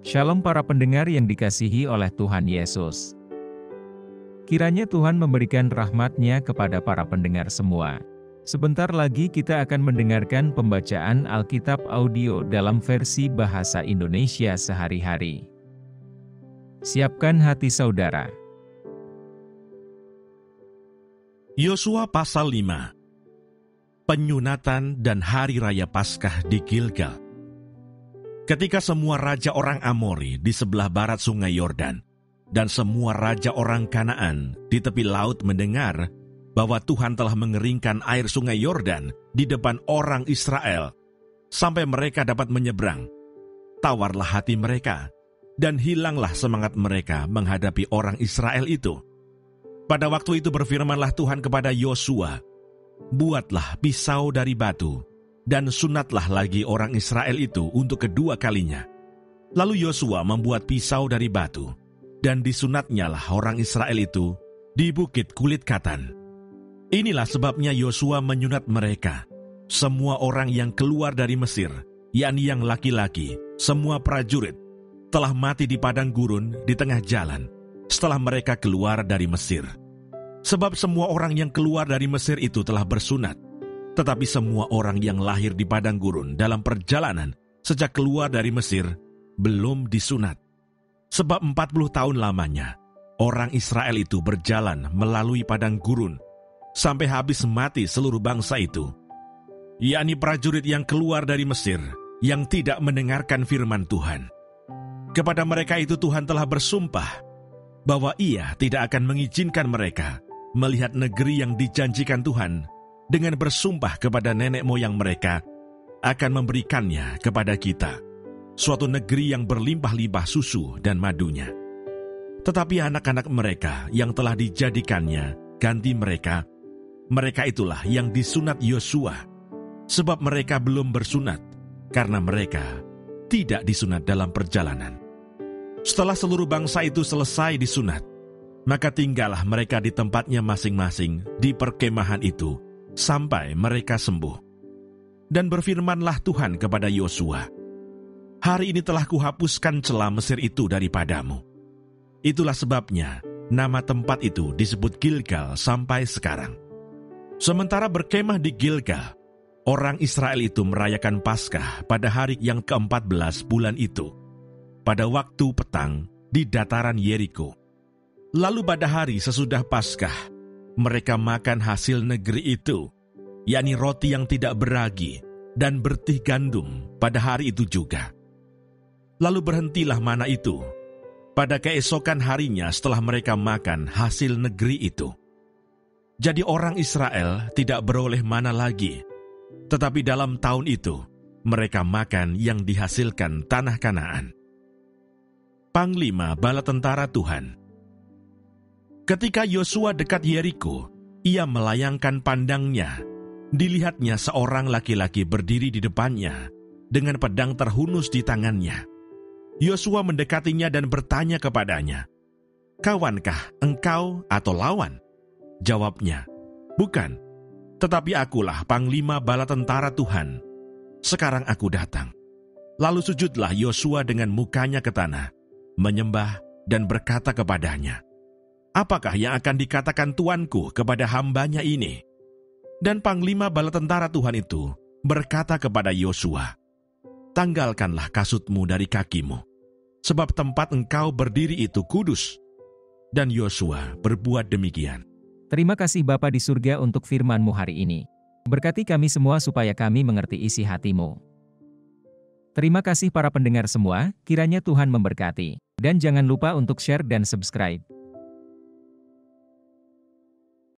Shalom para pendengar yang dikasihi oleh Tuhan Yesus. Kiranya Tuhan memberikan rahmat-Nya kepada para pendengar semua. Sebentar lagi kita akan mendengarkan pembacaan Alkitab audio dalam versi bahasa Indonesia sehari-hari. Siapkan hati saudara. Yosua pasal 5. Penyunatan dan Hari Raya Paskah di Gilgal. Ketika semua raja orang Amori di sebelah barat sungai Yordan dan semua raja orang Kanaan di tepi laut mendengar bahwa Tuhan telah mengeringkan air sungai Yordan di depan orang Israel sampai mereka dapat menyeberang, tawarlah hati mereka dan hilanglah semangat mereka menghadapi orang Israel itu. Pada waktu itu berfirmanlah Tuhan kepada Yosua, "Buatlah pisau dari batu, dan sunatlah lagi orang Israel itu untuk kedua kalinya." Lalu Yosua membuat pisau dari batu, dan disunatnyalah orang Israel itu di bukit kulit katan. Inilah sebabnya Yosua menyunat mereka, semua orang yang keluar dari Mesir, yakni yang laki-laki, semua prajurit, telah mati di padang gurun di tengah jalan, setelah mereka keluar dari Mesir. Sebab semua orang yang keluar dari Mesir itu telah bersunat, tetapi semua orang yang lahir di padang gurun dalam perjalanan sejak keluar dari Mesir belum disunat. Sebab 40 tahun lamanya, orang Israel itu berjalan melalui padang gurun, sampai habis mati seluruh bangsa itu, yakni prajurit yang keluar dari Mesir, yang tidak mendengarkan firman Tuhan. Kepada mereka itu Tuhan telah bersumpah, bahwa Ia tidak akan mengizinkan mereka melihat negeri yang dijanjikan Tuhan, dengan bersumpah kepada nenek moyang mereka, akan memberikannya kepada kita, suatu negeri yang berlimpah-limpah susu dan madunya. Tetapi anak-anak mereka yang telah dijadikannya ganti mereka, mereka itulah yang disunat Yosua, sebab mereka belum bersunat, karena mereka tidak disunat dalam perjalanan. Setelah seluruh bangsa itu selesai disunat, maka tinggallah mereka di tempatnya masing-masing di perkemahan itu, sampai mereka sembuh. Dan berfirmanlah Tuhan kepada Yosua, "Hari ini telah kuhapuskan celah Mesir itu daripadamu." Itulah sebabnya nama tempat itu disebut Gilgal sampai sekarang. Sementara berkemah di Gilgal, orang Israel itu merayakan Paskah pada hari yang ke-14 bulan itu, pada waktu petang di dataran Yeriko. Lalu pada hari sesudah Paskah, mereka makan hasil negeri itu, yakni roti yang tidak beragi dan bertih gandum pada hari itu juga. Lalu berhentilah mana itu pada keesokan harinya setelah mereka makan hasil negeri itu. Jadi orang Israel tidak beroleh mana lagi, tetapi dalam tahun itu mereka makan yang dihasilkan tanah Kanaan. Panglima Bala Tentara Tuhan. Ketika Yosua dekat Yeriko, ia melayangkan pandangnya. Dilihatnya seorang laki-laki berdiri di depannya, dengan pedang terhunus di tangannya. Yosua mendekatinya dan bertanya kepadanya, "Kawankah engkau atau lawan?" Jawabnya, "Bukan, tetapi akulah panglima bala tentara Tuhan. Sekarang aku datang." Lalu sujudlah Yosua dengan mukanya ke tanah, menyembah dan berkata kepadanya, "Apakah yang akan dikatakan tuanku kepada hambanya ini?" Dan panglima bala tentara Tuhan itu berkata kepada Yosua, "Tanggalkanlah kasutmu dari kakimu, sebab tempat engkau berdiri itu kudus." Dan Yosua berbuat demikian. Terima kasih Bapa di surga untuk firman-Mu hari ini. Berkati kami semua supaya kami mengerti isi hati-Mu. Terima kasih para pendengar semua, kiranya Tuhan memberkati. Dan jangan lupa untuk share dan subscribe.